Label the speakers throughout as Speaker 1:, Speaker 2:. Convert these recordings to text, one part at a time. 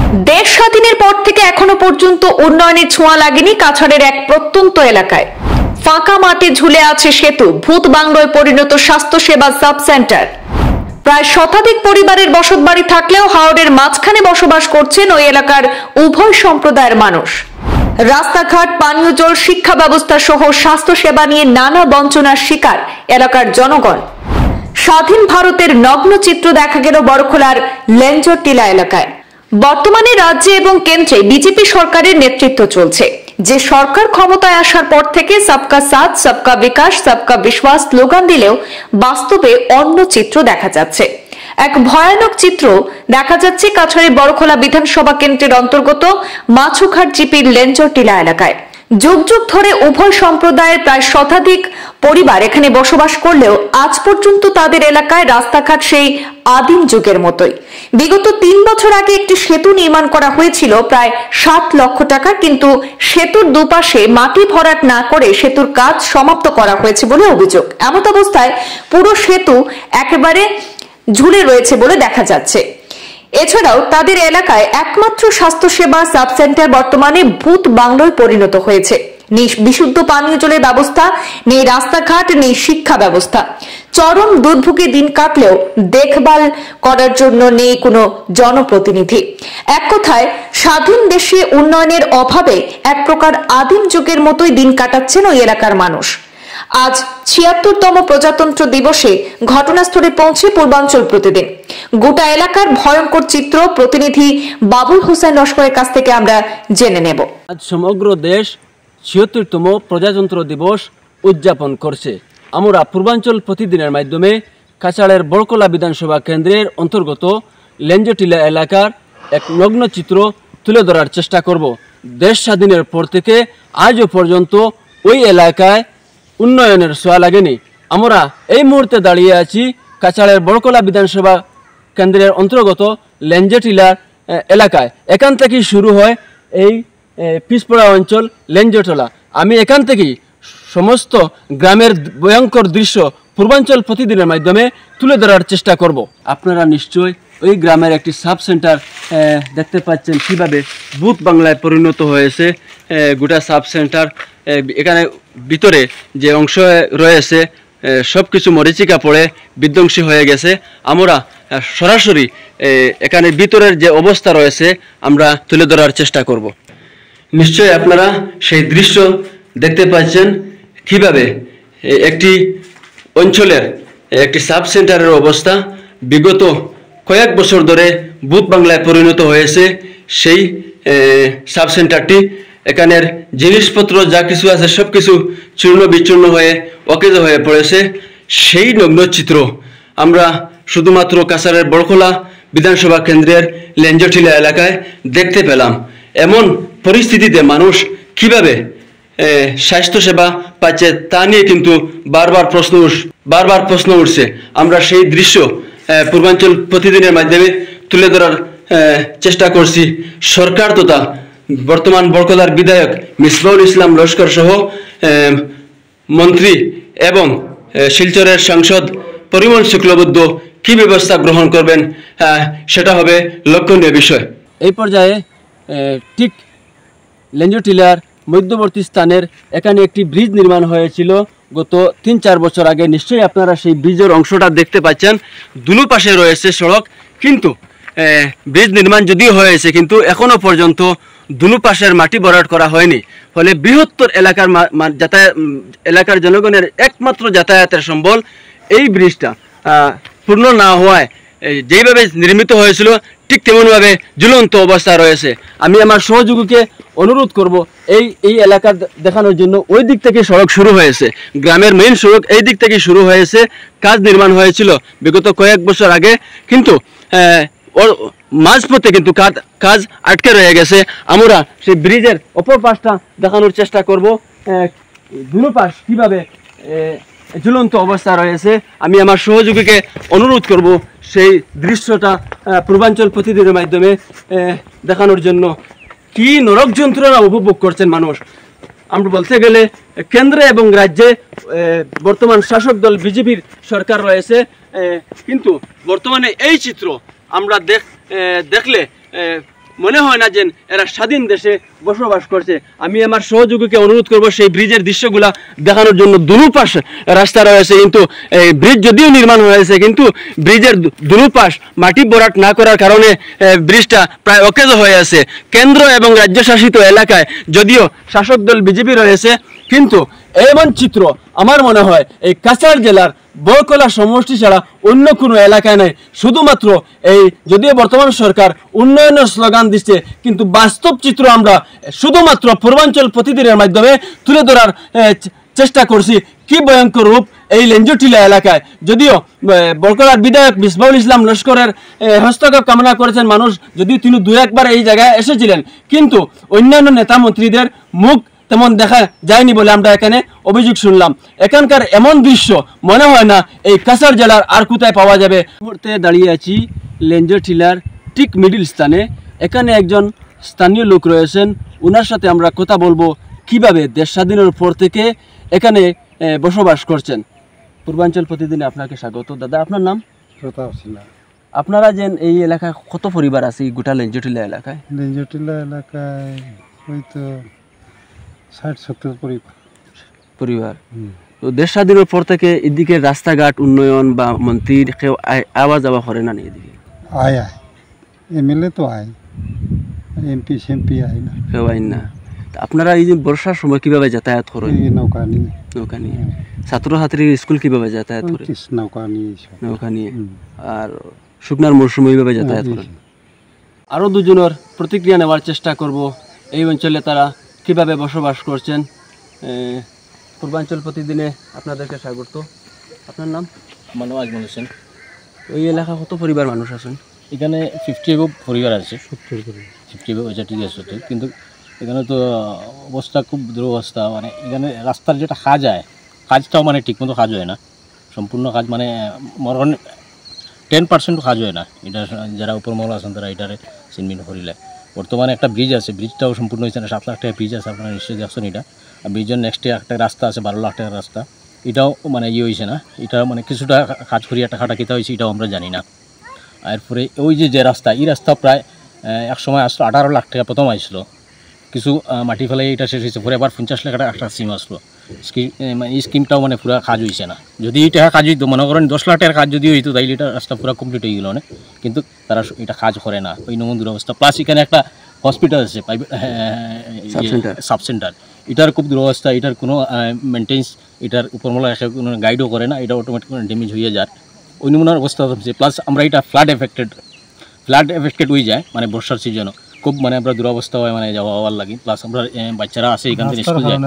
Speaker 1: দেশ স্বাধীনের পর থেকে এখনো পর্যন্ত উন্নয়নের ছোঁয়া লাগেনি কাছাড়ের এক প্রত্যন্ত এলাকায়। ফাঁকা মাঠে ঝুলে আছে সেতু, ভূত বাংলোয় পরিণত স্বাস্থ্যসেবা সাব সেন্টার। প্রায় শতাধিক পরিবারের বসতবাড়ি থাকলেও হাওরের মাঝখানে বসবাস করছেন ওই এলাকার উভয় সম্প্রদায়ের মানুষ। রাস্তাঘাট, পানীয় জল, শিক্ষা ব্যবস্থা সহ স্বাস্থ্যসেবা নিয়ে নানা বঞ্চনার শিকার এলাকার জনগণ। স্বাধীন ভারতের নগ্ন চিত্র দেখা গেল বড়খোলার লেঞ্জরটিলা এলাকায়। বর্তমানে রাজ্যে এবং কেন্দ্রে বিজেপি সরকারের নেতৃত্ব চলছে। যে সরকার ক্ষমতায় আসার পর থেকে সবকা সাথ, সবকা বিকাশ, সবকা বিশ্বাস স্লোগান দিলেও বাস্তবে অন্য চিত্র দেখা যাচ্ছে। এক ভয়ানক চিত্র দেখা যাচ্ছে কাছাড়ের বড়খোলা বিধানসভা কেন্দ্রের অন্তর্গত মাছুঘাট জিপির লেঞ্জরটিলা এলাকায়। যুগ যুগ ধরে উভয় সম্প্রদায়ের প্রায় শতাধিক পরিবার এখানে বসবাস করলেও আজ পর্যন্ত তাদের এলাকায় রাস্তাঘাট সেই আদিম যুগের মতোই। বিগত 3 বছর আগে একটি সেতু নির্মাণ করা হয়েছিল প্রায় 7 লক্ষ টাকা, কিন্তু সেতুর দুপাশে মাটি ভরাট না করে সেতুর কাজ সমাপ্ত করা হয়েছে বলে অভিযোগ। এমত অবস্থায় পুরো সেতু একেবারে ঝুলে রয়েছে বলে দেখা যাচ্ছে। এছাড়াও তাদের এলাকায় একমাত্র স্বাস্থ্যসেবা সাব সেন্টার বর্তমানে ভূত বাংলোয় পরিণত হয়েছে। নেই বিশুদ্ধ পানীয় জলের ব্যবস্থা, নেই রাস্তাঘাট, নেই শিক্ষা ব্যবস্থা। চরম দুর্ভোগে দিন কাটলেও দেখভাল করার জন্য নেই কোনো জনপ্রতিনিধি। এক কথায় স্বাধীন দেশে উন্নয়নের অভাবে এক প্রকার আদিম যুগের মতোই দিন কাটাচ্ছেন ওই এলাকার মানুষ। আজ ৭৬তম প্রজাতন্ত্র দিবসে ঘটনাস্থলে পৌঁছে পূর্বাঞ্চল প্রতিদিন। গোটা এলাকার ভয়ঙ্কর চিত্র প্রতিনিধি বাবুল হোসেন লস্করের কাছ থেকে আমরা জেনে নেব।
Speaker 2: আজ সমগ্র দেশ ৭৬তম প্রজাতন্ত্র দিবস উদযাপন করছে। আমরা পূর্বাঞ্চল প্রতিদিনের মাধ্যমে কাছাড়ের বড়খোলা বিধানসভা কেন্দ্রের অন্তর্গত লেঞ্জরটিলা এলাকার এক নগ্ন চিত্র তুলে ধরার চেষ্টা করব। দেশ স্বাধীনের পর থেকে আজও পর্যন্ত ওই এলাকায় উন্নয়নের ছোঁয়া লাগেনি। আমরা এই মুহূর্তে দাঁড়িয়ে আছি কাছাড়ের বড়খোলা বিধানসভা কেন্দ্রের অন্তর্গত লেঞ্জরটিলা এলাকায়। এখান থেকেই শুরু হয় এই পিছপড়া অঞ্চল লেঞ্জরটিলা। আমি এখান থেকেই সমস্ত গ্রামের ভয়ঙ্কর দৃশ্য পূর্বাঞ্চল প্রতিদিনের মাধ্যমে তুলে ধরার চেষ্টা করব। আপনারা নিশ্চয়ই ওই গ্রামের একটি সাব সেন্টার দেখতে পাচ্ছেন কিভাবে ভূত বাংলায় পরিণত হয়েছে গোটা সাব সেন্টার। এখানে ভিতরে যে অংশ রয়েছে সব কিছু মরিচিকা পড়ে বিধ্বংসী হয়ে গেছে। আমরা সরাসরি এখানে ভিতরের যে অবস্থা রয়েছে আমরা তুলে ধরার চেষ্টা করব। নিশ্চয়ই আপনারা সেই দৃশ্য দেখতে পাচ্ছেন কিভাবে একটি অঞ্চলের একটি সাব সেন্টারের অবস্থা বিগত কয়েক বছর ধরে ভূত বাংলায় পরিণত হয়েছে। সেই সাব সেন্টারটি এখানের জিনিসপত্র যা কিছু আছে সব কিছু চূর্ণ বিচূর্ণ হয়ে অকেজ হয়ে পড়েছে। সেই নগ্ন চিত্র আমরা শুধুমাত্র কাছাড়ের বড়খোলা বিধানসভা কেন্দ্রের লেঞ্জরটিলা এলাকায় দেখতে পেলাম। এমন পরিস্থিতিতে মানুষ কিভাবে স্বাস্থ্যসেবা পাচ্ছে তা নিয়ে কিন্তু বারবার প্রশ্ন উঠছে। আমরা সেই দৃশ্য পূর্বাঞ্চল প্রতিদিনের মাধ্যমে তুলে ধরার চেষ্টা করছি। সরকার তথা বর্তমান বড়খোলার বিধায়ক মিসবাউল ইসলাম লস্কর সহ মন্ত্রী এবং শিলচরের সাংসদ পরিমল শুক্লবৈদ্য কি ব্যবস্থা গ্রহণ করবেন সেটা হবে লক্ষণীয় বিষয়। এই পর্যায়ে ঠিক লেঞ্জরটিলার মধ্যবর্তী স্থানের এখানে একটি ব্রিজ নির্মাণ হয়েছিল গত 3-4 বছর আগে। নিশ্চয়ই আপনারা সেই ব্রিজের অংশটা দেখতে পাচ্ছেন। দুনো পাশে রয়েছে সড়ক, কিন্তু ব্রিজ নির্মাণ যদিও হয়েছে কিন্তু এখনো পর্যন্ত দুনো পাশের মাটি ভরাট করা হয়নি। ফলে বৃহত্তর এলাকার জনগণের একমাত্র যাতায়াতের সম্বল এই ব্রিজটা পূর্ণ না হওয়ায় যেইভাবে নির্মিত হয়েছিল ঠিক তেমনভাবে ঝুলন্ত অবস্থা রয়েছে। আমি আমার সহযোগীকে অনুরোধ করব এই এলাকা দেখানোর জন্য। ওই দিক থেকে সড়ক শুরু হয়েছে, গ্রামের মেইন সড়ক এই দিক থেকে শুরু হয়েছে। কাজ নির্মাণ হয়েছিল বিগত কয়েক বছর আগে, কিন্তু মাঝপথে কিন্তু কাজ আটকে রয়ে গেছে। আমরা সেই ব্রিজের অপর পাশটা দেখানোর চেষ্টা করব দুনো পাশ কিভাবে ঝুলন্ত অবস্থা রয়েছে। আমি আমার সহযোগীকে অনুরোধ করব সেই দৃশ্যটা পূর্বাঞ্চল প্রতিদিনের মাধ্যমে দেখানোর জন্য। কি নরক যন্ত্রণা উপভোগ করছেন মানুষ। আমরা বলতে গেলে কেন্দ্রে এবং রাজ্যে বর্তমান শাসক দল বিজেপির সরকার রয়েছে, কিন্তু বর্তমানে এই চিত্র আমরা দেখলে মনে হয় না যে এরা স্বাধীন দেশে বসবাস করছে। আমি আমার সহযোগীকে অনুরোধ করব সেই ব্রিজের দৃশ্যগুলা দেখানোর জন্য। দুপাশ রাস্তা রয়েছে, কিন্তু এই ব্রিজ যদিও নির্মাণ হয়েছে, কিন্তু ব্রিজের দুপাশ মাটি ভরাট না করার কারণে ব্রিজটা প্রায় অকেজো হয়ে আছে। কেন্দ্র এবং রাজ্য শাসিত এলাকায় যদিও শাসক দল বিজেপি রয়েছে, কিন্তু এমন চিত্র আমার মনে হয় এই কাছাড় জেলার বড়কলা সমষ্টি ছাড়া অন্য কোনো এলাকায় নেই। শুধুমাত্র এই যদিও বর্তমান সরকার উন্নয়নের স্লোগান দিচ্ছে, কিন্তু বাস্তব চিত্র আমরা শুধুমাত্র পূর্বাঞ্চল প্রতিদিনের মাধ্যমে তুলে ধরার চেষ্টা করছি। কি ভয়ঙ্কর রূপ এই লেঞ্জটিলা এলাকায়। যদিও বড়কলার বিধায়ক মিসবাউল ইসলাম লস্করের হস্তক্ষেপ কামনা করেছেন মানুষ, যদিও তিনি দু একবার এই জায়গায় এসেছিলেন, কিন্তু অন্যান্য নেতা মন্ত্রীদের মুখ তেমন দেখা যায়নি বলে আমরা এখানে অভিযোগ শুনলাম। এখানকার এমন দৃশ্য মনে হয় না এই কাছাড় জেলার আর কোথায় পাওয়া যাবে। মুহূর্তে দাঁড়িয়ে আছি লেঞ্জটিলার ঠিক মিডিল স্থানে। এখানে একজন স্থানীয় লোক রয়েছেন, ওনার সাথে আমরা কথা বলবো কিভাবে দেশ স্বাধীনের পর থেকে এখানে বসবাস করছেন। পূর্বাঞ্চল প্রতিদিনে আপনাকে স্বাগত। দাদা, আপনার নাম?
Speaker 3: প্রতাপ সিনহা।
Speaker 2: আপনারা যে এই এলাকায় কত পরিবার আছে গোটা লেঞ্জটিলা এলাকায়?
Speaker 3: লেঞ্জটিলা এলাকায় হয়তো 60-70
Speaker 2: পরিবার। তো দেশ স্বাধীনের পর থেকে এদিকে রাস্তাঘাট উন্নয়ন বা মন্ত্রীর কেউ আওয়া যাওয়া করে না এদিকে?
Speaker 3: আয় এমএলএ তো আয়, এমপি সেমপি আয় না,
Speaker 2: কেউ আইন না। আপনারা এই যে বর্ষার সময় কিভাবে যাতায়াত করেন?
Speaker 3: নৌকা নিয়ে।
Speaker 2: নৌকা নিয়ে। ছাত্রছাত্রীর স্কুল কিভাবে যাতায়াত করে?
Speaker 3: নৌকা নিয়ে।
Speaker 2: নৌকা নিয়ে। আর শুকনার মরশুমে এইভাবে যাতায়াত করেন। আরও দুজনের প্রতিক্রিয়া নেওয়ার চেষ্টা করব এই অঞ্চলে তারা কিভাবে বসবাস করছেন। পূর্বাঞ্চল প্রতিদিনে আপনাদেরকে স্বাগত। আপনার নাম?
Speaker 4: আমার নাম আজমল হোসেন।
Speaker 2: ওই এলাকা কত পরিবার মানুষ আছেন?
Speaker 4: এখানে 50 এগো পরিবার আছে। 50 এগো ঠিক আছে, কিন্তু এখানে তো অবস্থা খুব দুরবস্থা। মানে এখানে রাস্তার যেটা কাজ হয়, কাজটাও মানে ঠিকমতো কাজ হয় না। সম্পূর্ণ কাজ মানে মরণ 10% কাজ হয় না। এটা যারা উপর মহল আছেন তারা এটারে চিনমিন করিলে। বর্তমানে একটা ব্রিজ আছে, ব্রিজটাও সম্পূর্ণ হয়েছে না। 7 লাখ টাকা ব্রিজ আছে, আপনারা নিশ্চয়ই দেখছেন এটা। আর ব্রিজের নেক্সটে একটা রাস্তা আছে 12 লাখ টাকার রাস্তা, এটাও মানে হয়েছে না। এটা মানে কিছুটা কাজ করিয়া টাকাটা কেতা হয়েছে এটাও আমরা জানি না। এরপরে ওই যে রাস্তা, এই রাস্তা প্রায় এক সময় আসলো 18 লাখ টাকা প্রথম আসলো, কিছু মাটি ফেলে এটা শেষ হয়েছে। পরে আবার 50 লাখ টাকা একটা স্কিম আসলো। মানে এই স্কিমটাও মানে পুরো কাজ হয়েছে না। যদি এই টাকা কাজ হইতো, মনে করেন 10 লাখ টাকার কাজ যদি হইতো, তাইলে এটা রাস্তা পুরো কমপ্লিট হয়ে গেল না। কিন্তু তারা এটা কাজ করে না, ওই নমন দুরবস্থা। প্লাস এখানে একটা হসপিটাল আছে, প্রাইভেট সাব সেন্টার, এটার খুব দুরবস্থা। এটার কোনো মেনটেন্স, এটার উপরমলা কোনো গাইডও করে না, এটা অটোমেটিক ড্যামেজ হয়ে যায়, ওই নমুনার অবস্থা হচ্ছে। প্লাস আমরা এটা ফ্লাড এফেক্টেড হয়ে যায়, মানে বর্ষার সিজনও খুব মানে আমরা দুরবস্থা হয় মানে যাওয়া হওয়ার লাগে। প্লাস আমরা বাচ্চারা আছে এখান থেকে স্কুল যায়।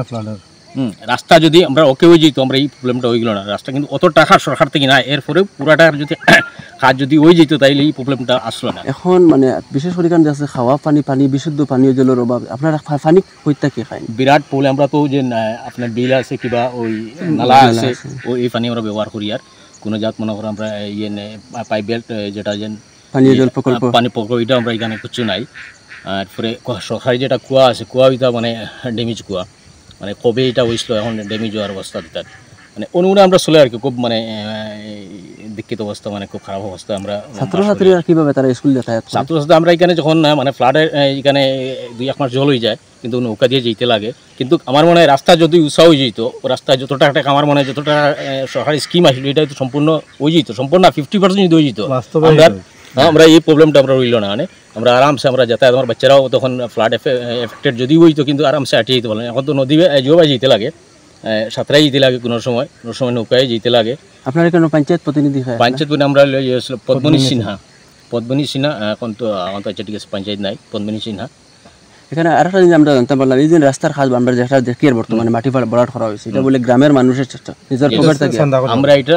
Speaker 4: রাস্তা যদি আমরা ওকে হয়ে যেত, আমরা এই প্রবলেমটা হয়ে গেল না। রাস্তা কিন্তু অত টাকা সরকার থেকে না, এরপরে পুরাটার যদি কাজ যদি হয়ে যেত তাইলে এই প্রবলেমটা আসলো না।
Speaker 2: এখন মানে বিশেষ করে কারণ আছে খাওয়া পানি বিশুদ্ধ পানীয় জলের অভাব। আপনারা পানি কইতা কি খাই?
Speaker 4: বিরাট প্রবলেম। আমরা তো যে আপনার বিল আছে কিবা ওই নালা আছে, ওই এই পানি আমরা ব্যবহার করি। আর কোনো জাত মনে করো আমরা ইয়ে পাইপ বেল্ট যেটা যে
Speaker 2: পানীয় জল প্রকল্প,
Speaker 4: পানি প্রকল্প, এটা আমরা এখানে কিছু নাই। এরপরে সরকারি যেটা কুয়া আছে, কুয়া ওইটা মানে ড্যামেজ কুয়া, মানে কবে এটা হয়েছিল এখন ড্যামেজ হওয়ার অবস্থা। তার মানে অনুগুণে আমরা চলে আর কি খুব মানে দীক্ষিত অবস্থা, মানে খুব খারাপ অবস্থা। আমরা
Speaker 2: ছাত্রছাত্রীরা কীভাবে তারা স্কুল যাতায়াত?
Speaker 4: ছাত্রছাত্রী আমরা এখানে যখন মানে ফ্লাডের এখানে 2-1 মাস জল হয়ে যায়, কিন্তু নৌকা দিয়ে যেতে লাগে। কিন্তু আমার মনে হয় রাস্তা যদি উৎসাহ হয়ে যেত, রাস্তায় যত টাকা আমার মনে হয় যত টাকা সরকারি স্কিম আসলো, এটা তো সম্পূর্ণ হয়ে যেত, সম্পূর্ণ 50% যদি হয়ে যেত, আমরা এই প্রবলেমটা আমরা রইল না। মানে আমরা আরামসে আমরা যাতায়াত, আমার বাচ্চারাও তখন ফ্লাড এফেক্টেড যদি হইতো, কিন্তু আরামসে আটিয়ে যেতে পারলেন। এখন তো নদী জোবাই যেতে লাগে, সাঁতরাই যেতে লাগে, কোনো সময় নৌকায় যেতে লাগে।
Speaker 2: আপনার এখানে পঞ্চায়েত প্রতিনিধি?
Speaker 4: পঞ্চায়েত আমরা পদ্মনী সিনহা, এখন তো আমার তো ঠিক আছে, পঞ্চায়েত নাই, পদ্মনী সিনহা।
Speaker 2: এখানে আরেকটা জিনিস আমরা জানতে পারলাম, এই যে রাস্তার কাজ আমরা যেটা দেখি আর বর্তমানে মাটি ভরাট করা হয়েছে, এটা বলে গ্রামের মানুষের নিজের পকেট থেকে
Speaker 4: আমরা এটা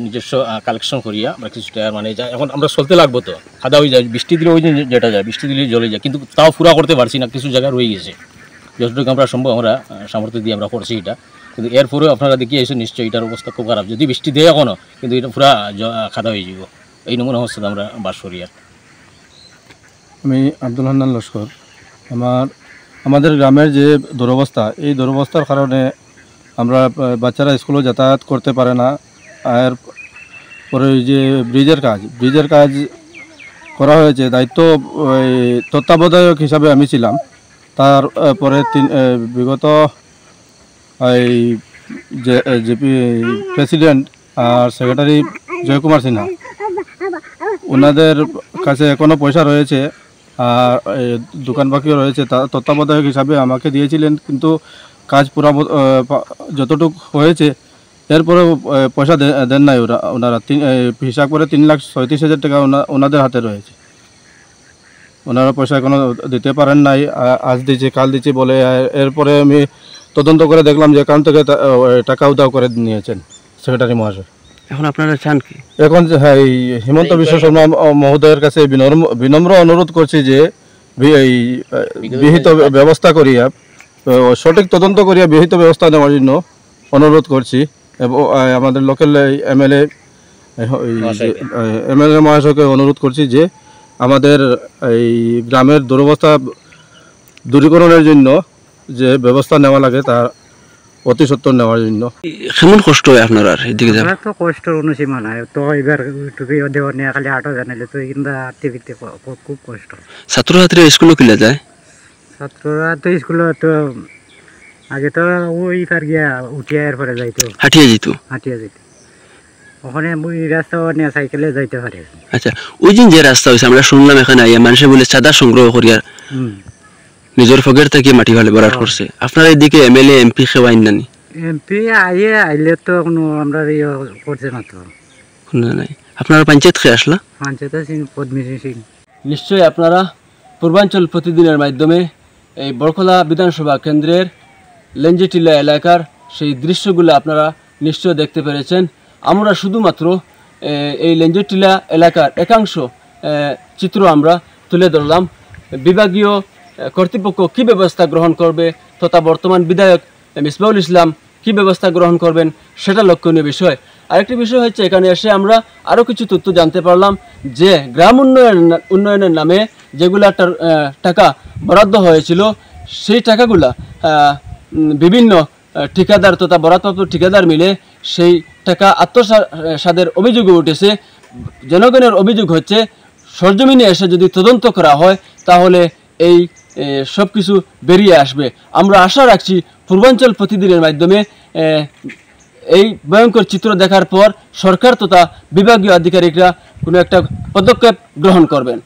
Speaker 4: নিজস্ব কালেকশন করিয়া আমরা কিছু টাকা মানে এখন আমরা চলতে লাগবো, তো খাদা হয়ে যায়, বৃষ্টি দিলে ওই যেটা যায়, বৃষ্টি দিলে জলে যায়, কিন্তু তাও পুরা করতে পারছি না, কিছু জায়গায় রয়ে গেছে। যতটুকু আমরা সম্ভব আমরা সামর্থ্য দিয়ে আমরা করছি এটা, কিন্তু এরপরেও আপনারা দেখিয়ে এসে নিশ্চয়ই এটার অবস্থা খুব খারাপ। যদি বৃষ্টি দেয় এখনও, কিন্তু এটা পুরা খাদা হয়ে যাব, এই নমুনা অবস্থাতে আমরা বাস করি। আর
Speaker 3: আমি আব্দুল হান্নান লস্কর। আমাদের গ্রামের যে দুরবস্থা, এই দুরবস্থার কারণে আমরা বাচ্চারা স্কুলে যাতায়াত করতে পারে না। আর পরে যে ব্রিজের কাজ করা হয়েছে। দায়িত্ব ওই তত্ত্বাবধায়ক হিসাবে আমি ছিলাম। তারপরে বিগত এই জেপি প্রেসিডেন্ট আর সেক্রেটারি জয়কুমার সিনহা, ওনাদের কাছে এখনও পয়সা রয়েছে আর দোকান বাকিও রয়েছে। তত্ত্বাবধায়ক হিসাবে আমাকে দিয়েছিলেন, কিন্তু কাজ পুরা যতটুকু হয়েছে এরপরে পয়সা দেন নাই ওনারা। হিসাব করে 3,37,000 টাকা ওনাদের হাতে রয়েছে। ওনারা পয়সা এখনও দিতে পারেন নাই। আজ দিচ্ছে কাল দিচ্ছে বলে, এরপরে আমি তদন্ত করে দেখলাম যে অ্যাকাউন্ট থেকে টাকা উধাও করে নিয়েছেন সেক্রেটারি মহাশয়।
Speaker 2: এখন আপনারা চান কি?
Speaker 3: এখন এই হিমন্ত বিশ্ব শর্মা মহোদয়ের কাছে বিনম্র অনুরোধ করছি যে এই বিহিত ব্যবস্থা করিয়া, সঠিক তদন্ত করিয়া বিহিত ব্যবস্থা নেওয়ার জন্য অনুরোধ করছি। এবং আমাদের লোকাল এমএলএ মহাশয়কে অনুরোধ করছি যে আমাদের এই গ্রামের দুরবস্থা দূরীকরণের জন্য যে ব্যবস্থা নেওয়া লাগে তা অতি সত্বর নেওয়ার জন্য।
Speaker 2: কেমন কষ্ট হয় আপনার এদিকে যান?
Speaker 5: তো কষ্টের অনুসীমা নাই তো, এবার দেওয়ার নিয়ে খালি হাঁটো জানালে তো কিন্তু হাঁটতে ফিরতে খুব কষ্ট।
Speaker 2: ছাত্রছাত্রীরা স্কুলও কিলা যায়?
Speaker 5: ছাত্ররা তো স্কুলে তো আগে তো ওই পার গিয়া উঠিয়া এরপরে যাইতো,
Speaker 2: হাঁটিয়ে যেত।
Speaker 5: ওখানে ওই রাস্তা নিয়ে সাইকেলে যাইতে পারে।
Speaker 2: আচ্ছা, ওই দিন যে রাস্তা হয়েছে আমরা শুনলাম এখানে আইয়া মানুষে বলে চাঁদা সংগ্রহ করিয়া নিজের ফকের থেকে মাটি ফেলে বরাট করছে। আপনার এদিকে এমএলএ এমপি সেবা আইনানি?
Speaker 5: এমপি আইলে তো কোনো আমরা করছে না তো,
Speaker 2: কোনো নাই। আপনারা পঞ্চায়েত খেয়ে আসলা?
Speaker 5: পঞ্চায়েত সিং পদ্মিনী সিং।
Speaker 2: নিশ্চয়ই আপনারা পূর্বাঞ্চল প্রতিদিনের মাধ্যমে এই বরকলা বিধানসভা কেন্দ্রের লেঞ্জিটিলা এলাকার সেই দৃশ্যগুলো আপনারা নিশ্চয় দেখতে পেরেছেন। আমরা শুধুমাত্র এই লেঞ্জিটিলা এলাকার একাংশ চিত্র আমরা তুলে ধরলাম। বিভাগীয় কর্তৃপক্ষ কী ব্যবস্থা গ্রহণ করবে তথা বর্তমান বিধায়ক মিসবাউল ইসলাম কী ব্যবস্থা গ্রহণ করবেন সেটা লক্ষণীয় বিষয়। আরেকটি বিষয় হচ্ছে এখানে এসে আমরা আরও কিছু তথ্য জানতে পারলাম যে গ্রাম উন্নয়নের নামে যেগুলা টাকা বরাদ্দ হয়েছিল সেই টাকাগুলা বিভিন্ন ঠিকাদার তথা বরাদ্দপ্রাপ্ত ঠিকাদার মিলে সেই টাকা আত্মসাতের অভিযোগও উঠেছে। জনগণের অভিযোগ হচ্ছে সরজমিনে এসে যদি তদন্ত করা হয় তাহলে এই সব কিছু বেরিয়ে আসবে। আমরা আশা রাখছি পূর্বাঞ্চল প্রতিদিনের মাধ্যমে এই ভয়ঙ্কর চিত্র দেখার পর সরকার তথা বিভাগীয় আধিকারিকরা কোনো একটা পদক্ষেপ গ্রহণ করবেন।